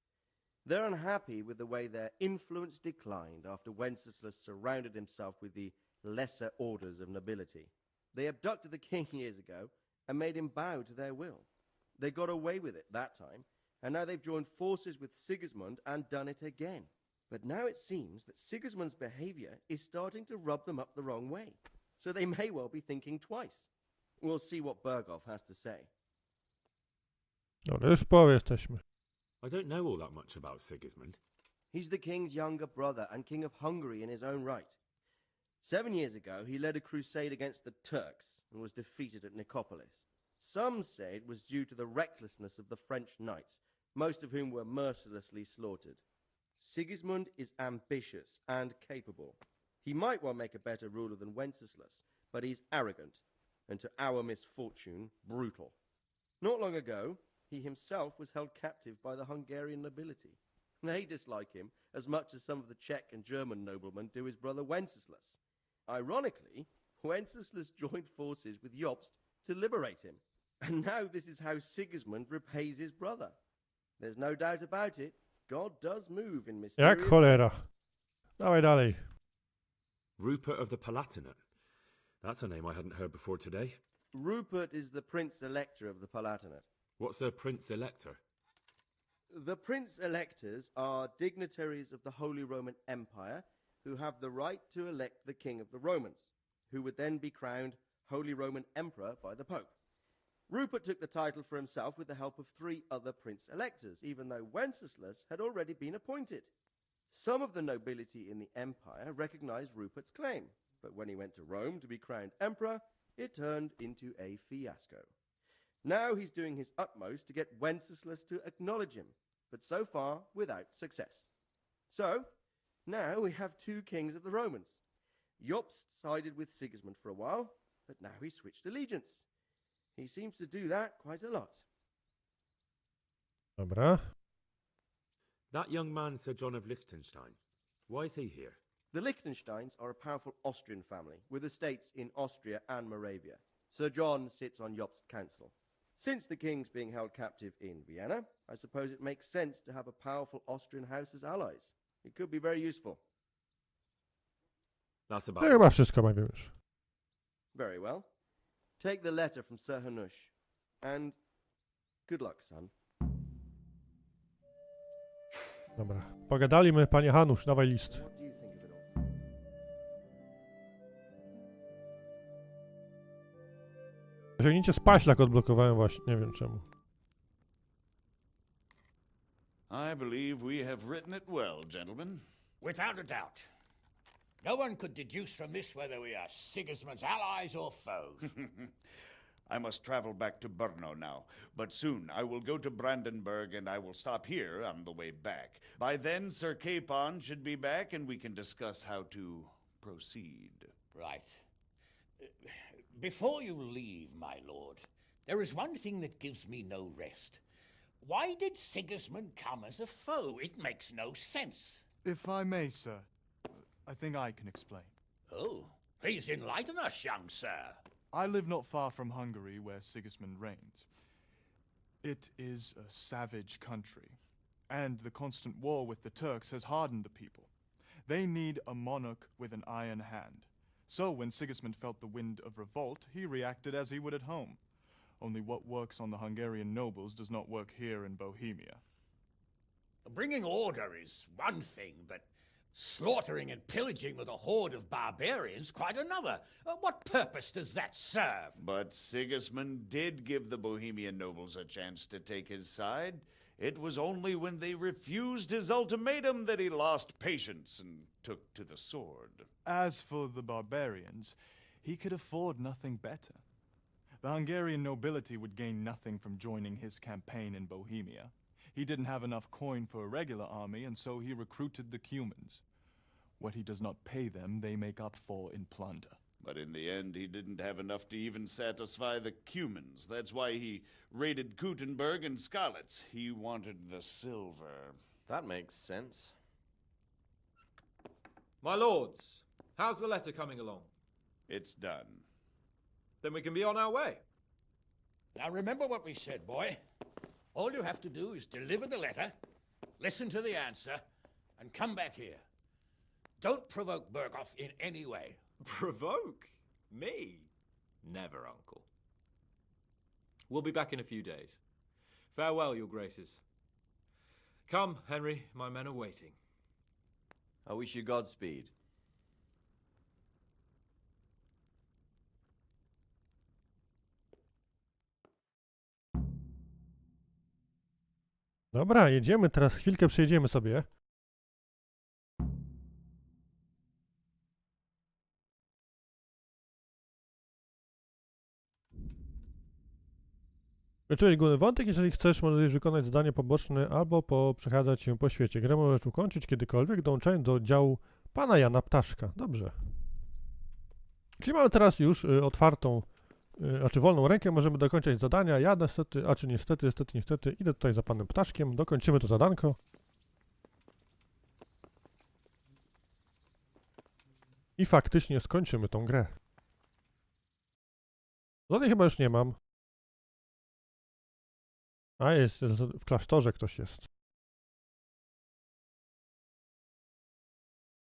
They're unhappy with the way their influence declined after Wenceslas surrounded himself with the lesser orders of nobility. They abducted the king years ago and made him bow to their will. They got away with it that time, and now they've joined forces with Sigismund and done it again. But now it seems that Sigismund's behavior is starting to rub them up the wrong way, so they may well be thinking twice. We'll see what Berghoff has to say. Dobra, już w połowie jesteśmy. I don't know all that much about Sigismund. He's the king's younger brother and king of Hungary in his own right. 7 years ago, he led a crusade against the Turks and was defeated at Nicopolis. Some say it was due to the recklessness of the French knights, most of whom were mercilessly slaughtered. Sigismund is ambitious and capable. He might well make a better ruler than Wenceslas, but he's arrogant, and to our misfortune, brutal. Not long ago, he himself was held captive by the Hungarian nobility. They dislike him as much as some of the Czech and German noblemen do his brother Wenceslas. Ironically, Wenceslas joined forces with Jobst to liberate him. And now this is how Sigismund repays his brother. There's no doubt about it. God does move in mysterious Jak cholera. Dawaj dalej. Rupert of the Palatinate. That's a name I hadn't heard before today. Rupert is the Prince-Elector of the Palatinate. What's a Prince-Elector? The Prince-Electors are dignitaries of the Holy Roman Empire who have the right to elect the King of the Romans, who would then be crowned Holy Roman Emperor by the Pope. Rupert took the title for himself with the help of 3 other Prince-Electors, even though Wenceslas had already been appointed. Some of the nobility in the empire recognized Rupert's claim, but when he went to Rome to be crowned emperor, it turned into a fiasco. Now he's doing his utmost to get Wenceslas to acknowledge him, but so far without success. So, now we have 2 kings of the Romans. Jobst sided with Sigismund for a while, but now he's switched allegiance. He seems to do that quite a lot. Dobra. That young man, Sir John of Liechtenstein. Why is he here? The Liechtensteins are a powerful Austrian family with estates in Austria and Moravia. Sir John sits on Jobst's council. Since the king's being held captive in Vienna, I suppose it makes sense to have a powerful Austrian house as allies. It could be very useful. That's To about chyba wszystko mam już. Very well. Take the letter from Sir Hanush. And good luck, son. Dobra. Pogadaliśmy, panie Hanusz, dawaj list. What do you think of it all? Osiągnięcie spaślak odblokowałem właśnie, nie wiem czemu. I believe we have written it well, gentlemen. Without a doubt. No one could deduce from this whether we are Sigismund's allies or foes. I must travel back to Brno now, but soon I will go to Brandenburg and I will stop here on the way back. By then, Sir Capon should be back and we can discuss how to proceed. Right. Before you leave, my lord, there is one thing that gives me no rest. Why did Sigismund come as a foe? It makes no sense. If I may, sir, I think I can explain. Oh, please enlighten us, young sir. I live not far from Hungary, where Sigismund reigns. It is a savage country, and the constant war with the Turks has hardened the people. They need a monarch with an iron hand. So when Sigismund felt the wind of revolt, he reacted as he would at home. Only what works on the Hungarian nobles does not work here in Bohemia. Bringing order is one thing, but slaughtering and pillaging with a horde of barbarians quite another. What purpose does that serve? But Sigismund did give the Bohemian nobles a chance to take his side. It was only when they refused his ultimatum that he lost patience and took to the sword. As for the barbarians, he could afford nothing better. The Hungarian nobility would gain nothing from joining his campaign in Bohemia. He didn't have enough coin for a regular army, and so he recruited the Cumans. What he does not pay them, they make up for in plunder. But in the end, he didn't have enough to even satisfy the Cumans. That's why he raided Gutenberg and Skalitz. He wanted the silver. That makes sense. My lords, how's the letter coming along? It's done. Then we can be on our way. Now remember what we said, boy. All you have to do is deliver the letter, listen to the answer, and come back here. Don't provoke Berghoff in any way. Provoke? Me? Never, Uncle. We'll be back in a few days. Farewell, your graces. Come, Henry, my men are waiting. I wish you Godspeed. Dobra, jedziemy teraz, chwilkę przejedziemy sobie. Wyczułeś główny wątek, jeżeli chcesz, możesz wykonać zadanie poboczne albo przechadzać się po świecie. Grę możesz ukończyć kiedykolwiek, dołączając do działu pana Jana Ptaszka. Dobrze. Czyli mamy teraz już otwartą, znaczy wolną rękę, możemy dokończyć zadania. Ja niestety, niestety, idę tutaj za panem Ptaszkiem, dokończymy to zadanko. I faktycznie skończymy tą grę. Zadań chyba już nie mam. A jest, w klasztorze ktoś jest.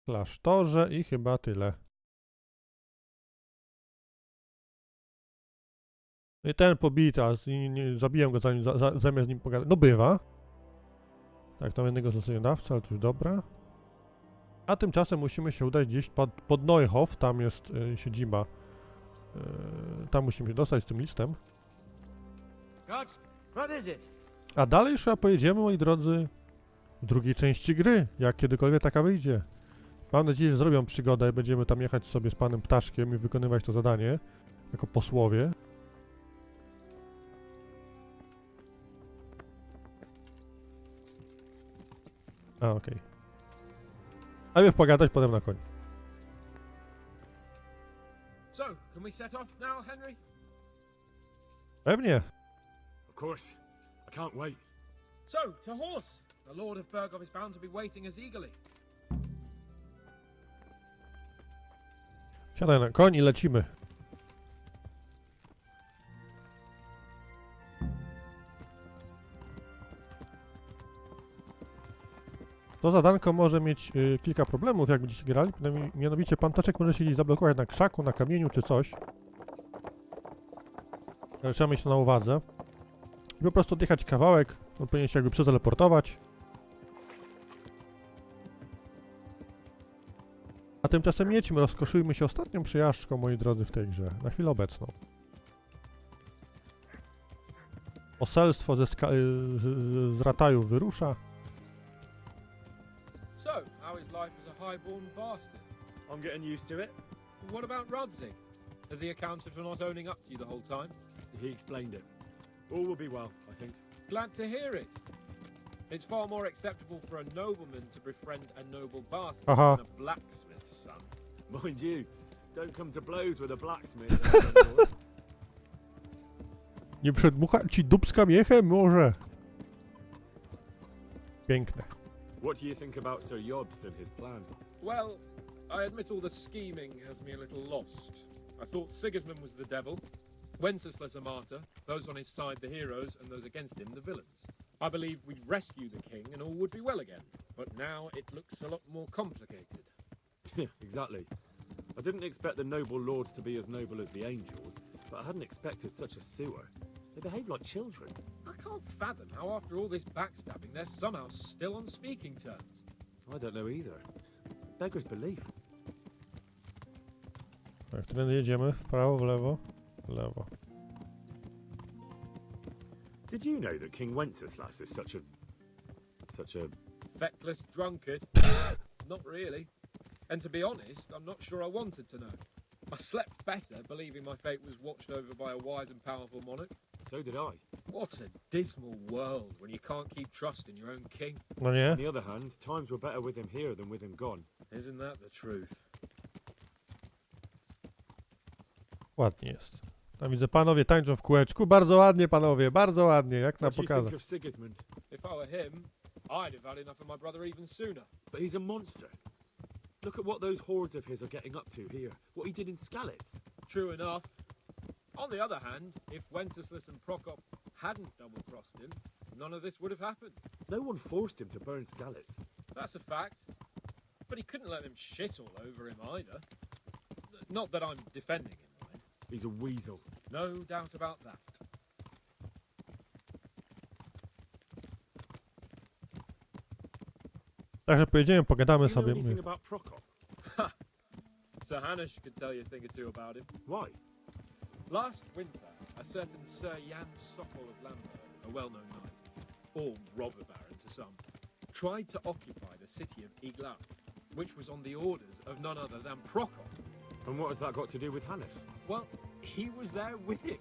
W klasztorze i chyba tyle. I ten pobity, a zabiłem go zanim zamiast z nim pogadać. No bywa. Tak, tam jednego zleceniodawcę, ale to już dobra. A tymczasem musimy się udać gdzieś pod Neuhof, tam jest siedziba. Tam musimy się dostać z tym listem. A dalej już chyba pojedziemy, moi drodzy, w drugiej części gry, jak kiedykolwiek taka wyjdzie. Mam nadzieję, że zrobią przygodę i będziemy tam jechać sobie z panem Ptaszkiem i wykonywać to zadanie jako posłowie. A, okej. Najpierw pogadać, potem na koniec. So, can we set off now, Henry? Pewnie. Of course. I can't wait. So, to horse! The Lord of Berghoff is bound to be waiting as eagerly. Siadaj na koń i lecimy. To zadanko może mieć kilka problemów, jak będziecie grali. Mianowicie pan Ptaszek może siedzieć zablokować na krzaku, na kamieniu czy coś. Ale trzeba mieć to na uwadze. I po prostu odjechać kawałek, on powinien się jakby przeteleportować. A tymczasem jedźmy, rozkoszujmy się ostatnią przejażdżką, moi drodzy, w tej grze. Na chwilę obecną. Poselstwo z Rataju wyrusza. So, how is life as a highborn bastard? I'm getting used to it. What about Rodzig? Has he accounted for not owning up to you the whole time? He explained it. All will be well, I think. Glad to hear it. It's far more acceptable for a nobleman to befriend a noble bastard than a blacksmith's son. Mind you, don't come to blows with a blacksmith. Nie przedmucha ci dupska miechem, może. Piękne. What do you think about Sir Jobst and his plan? Well, I admit all the scheming has me a little lost. I thought Sigismund was the devil, Wenceslas a martyr, those on his side the heroes, and those against him the villains. I believe we'd rescue the king and all would be well again. But now it looks a lot more complicated. Yeah, exactly. I didn't expect the noble lords to be as noble as the angels, but I hadn't expected such a sewer. They behave like children. I can't fathom how after all this backstabbing they're somehow still on speaking terms. I don't know either. Beggar's belief. Tak, którędy jedziemy? W prawo, w lewo? W lewo. Did you know that King Wenceslas is such a Feckless drunkard? Not really. And to be honest, I'm not sure I wanted to know. I slept better believing my fate was watched over by a wise and powerful monarch. So did I. What a dismal world when you can't keep trusting your own king. No nie? On the other hand, times were better with him here than with him gone. Isn't that the truth? Ładnie jest. Tam widzę, panowie tańczą w kółeczku. Bardzo ładnie, panowie, bardzo ładnie, jak na What do you think pokazach. of Sigismund? If I were him, I'd have had enough of my brother even sooner. But he's a monster. Look at what those hordes of his are getting up to here. What he did in Skalitz. True enough. On the other hand, if Wenceslas and Prokop hadn't double-crossed him, none of this would have happened. No one forced him to burn Skalitz. That's a fact. But he couldn't let them shit all over him either. Not that I'm defending him, mind. He's a weasel. No doubt about that. Także pojedziemy, pogadamy Do you know sobie. anything about Prokop? Sir Hanush could tell you a thing or two about him. Why? Last winter, a certain Sir Jan Sokol of Lamberg, a well-known knight, or robber baron to some, tried to occupy the city of Iglau, which was on the orders of none other than Prokop. And what has that got to do with Hanush? Well, he was there with him.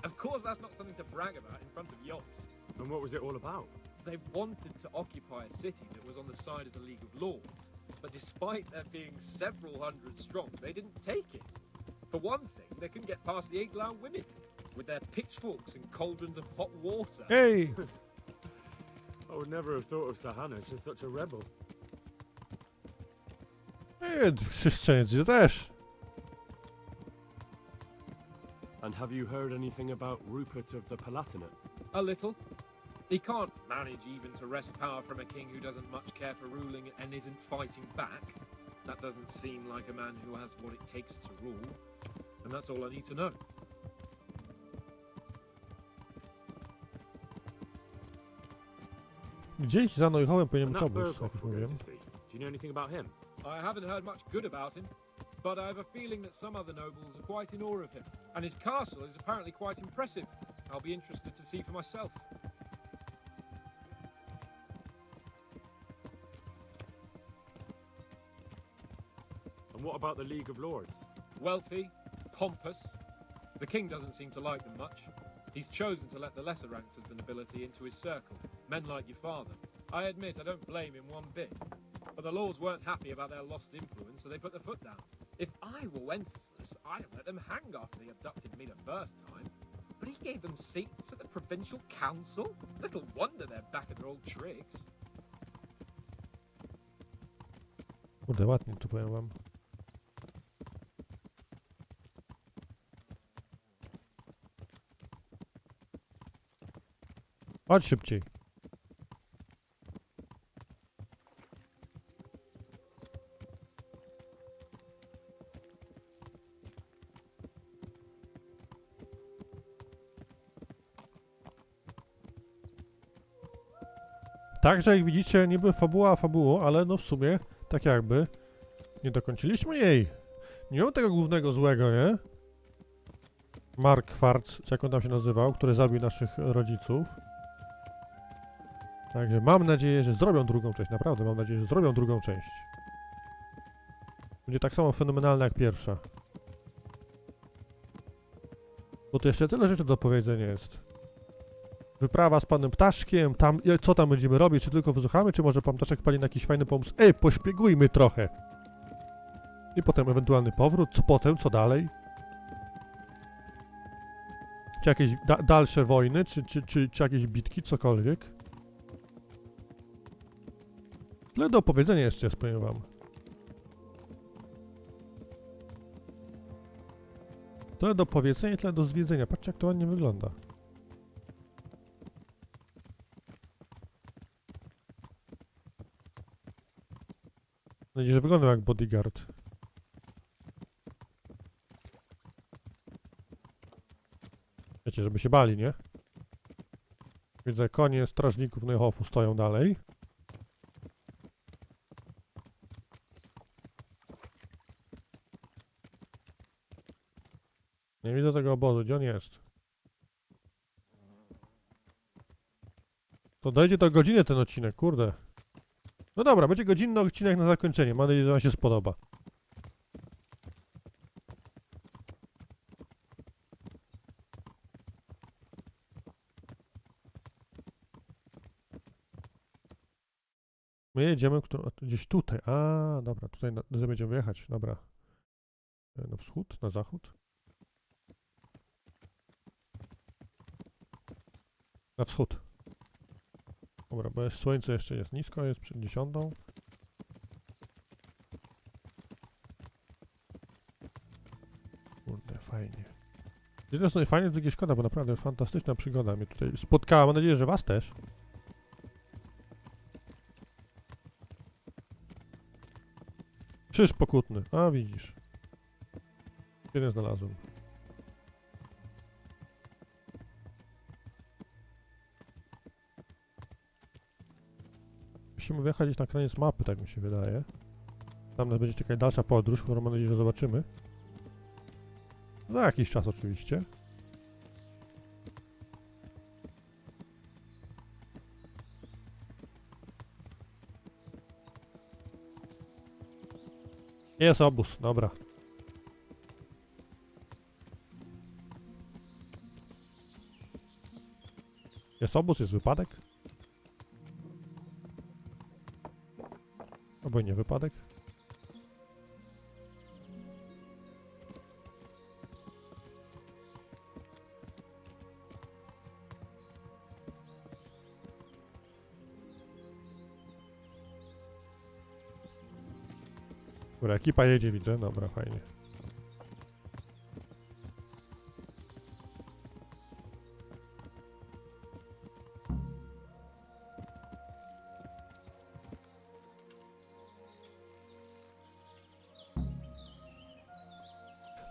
Of course, that's not something to brag about in front of Yost. And what was it all about? They wanted to occupy a city that was on the side of the League of Lords, but despite there being several hundred strong, they didn't take it. For one thing, they couldn't get past the Iglau women, with their pitchforks and cauldrons of hot water. Hej! I would never have thought of Sir Hanush as such a rebel. Chrześcijańcy też. And have you heard anything about Rupert of the Palatinate? A little. He can't manage even to wrest power from a king who doesn't much care for ruling and isn't fighting back. That doesn't seem like a man who has what it takes to rule. And that's all I need to know. Gdzieś za Neuhołem powinien And być that obóz, Berghoff jak we're mówię. going to see. Do you know anything about him? I haven't heard much good about him, but I have a feeling that some other nobles are quite in awe of him. And his castle is apparently quite impressive. I'll be interested to see for myself. And what about the League of Lords? Wealthy, pompous. The king doesn't seem to like them much. He's chosen to let the lesser ranks of the nobility into his circle, men like your father. I admit I don't blame him one bit. But the lords weren't happy about their lost influence, so they put their foot down. If I were Wenceslas, I'd have let them hang after they abducted me the first time. But he gave them seats at the provincial council? Little wonder they're back at their old tricks. Kurde, ładnie tu powiem wam. Chodź szybciej. Także jak widzicie, niby fabuła fabułą, ale no w sumie tak jakby nie dokończyliśmy jej. Nie mam tego głównego złego, nie? Mark Kwarc, czy jak on tam się nazywał, który zabił naszych rodziców. Także mam nadzieję, że zrobią drugą część. Naprawdę mam nadzieję, że zrobią drugą część. Będzie tak samo fenomenalna jak pierwsza. Bo to jeszcze tyle rzeczy do powiedzenia jest. Wyprawa z panem Ptaszkiem, tam, co tam będziemy robić, czy tylko wysłuchamy, czy może pan Ptaszek pali na jakiś fajny pomysł? Ej, poszpiegujmy trochę! I potem ewentualny powrót, co potem, co dalej? Czy jakieś dalsze wojny, czy jakieś bitki, cokolwiek? Tyle do opowiedzenia jeszcze jest, powiem wam. Tyle do powiedzenia i tyle do zwiedzenia. Patrzcie, jak to ładnie wygląda. Mam nadzieję, że wyglądam jak bodyguard. Wiecie, żeby się bali, nie? Widzę, konie strażników Neuhofu stoją dalej. Nie widzę tego obozu, gdzie on jest? To dojdzie do godziny ten odcinek, kurde. No dobra, będzie godzinny odcinek na zakończenie. Mam nadzieję, że wam się spodoba. My jedziemy gdzieś tutaj. A, dobra, tutaj będziemy jechać. Dobra. Na wschód, na zachód. Na wschód. Dobra, bo słońce jeszcze jest nisko, jest przed 10. Kurde, fajnie. Z jednej strony fajnie, z drugiej szkoda, bo naprawdę fantastyczna przygoda mnie tutaj spotkała. Mam nadzieję, że was też. Krzyż pokutny. A, widzisz. Jeden znalazłem. Musimy wyjechać gdzieś na koniec mapy, tak mi się wydaje. Tam nas będzie czekać dalsza podróż, którą mam nadzieję, że zobaczymy. Za jakiś czas oczywiście. Jest obóz, dobra. Jest obóz, jest wypadek. Albo nie wypadek. Dobra, ekipa jedzie, widzę. Dobra, fajnie.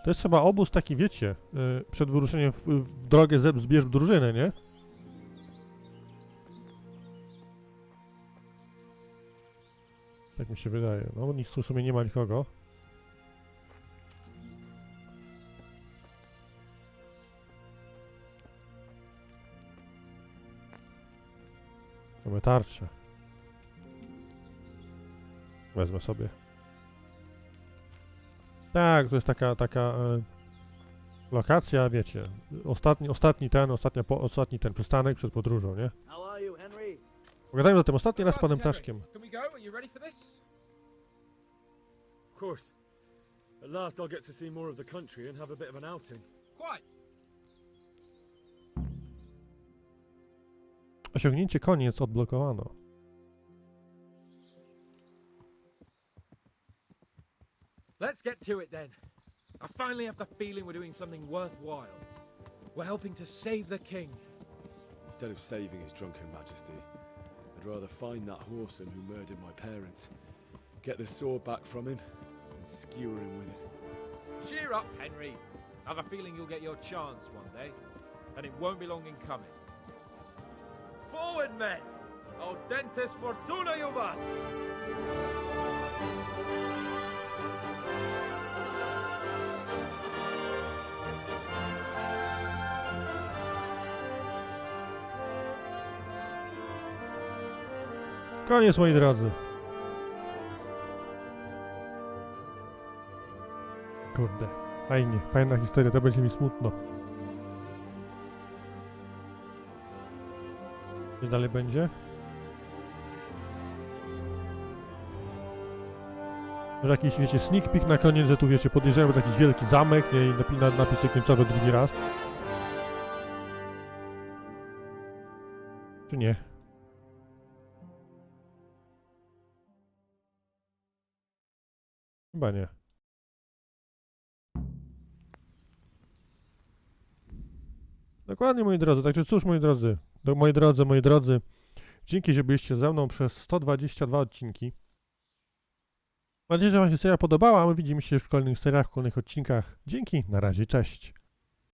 To jest chyba obóz taki, wiecie, przed wyruszeniem w drogę zbierz drużynę, nie? Tak mi się wydaje. No, nic tu w sumie nie ma nikogo. Mamy tarczę. Wezmę sobie. Tak, to jest taka lokacja, wiecie. Ostatni ten przystanek przed podróżą, nie? How are you, Henry? Pogadajmy o tym ostatni raz z panem Ptaszkiem. Can we go? Are you ready for this? Of course. At last I'll get to see more of the country and have a bit of an outing. Quite. Osiągnięcie koniec odblokowano. Let's get to it then. I finally have the feeling we're doing something worthwhile. We're helping to save the king. Instead of saving his drunken majesty, I'd rather find that whoreson who murdered my parents, get the sword back from him, and skewer him with it. Cheer up, Henry. I have a feeling you'll get your chance one day, and it won't be long in coming. Forward, men! Audentes fortuna juvat! Koniec, moi drodzy. Kurde, fajnie, fajna historia, to będzie mi smutno. Gdzie dalej będzie? Może jakiś, wiecie, sneak peek na koniec, że tu, wiecie, podjeżdżamy jakiś wielki zamek, nie? I napisy końcowe drugi raz. Czy nie? Chyba nie. Dokładnie, moi drodzy. Także cóż, moi drodzy, dzięki, że byliście ze mną przez 122 odcinki. Mam nadzieję, że wam się seria podobała, a my widzimy się w kolejnych seriach, w kolejnych odcinkach. Dzięki, na razie, cześć.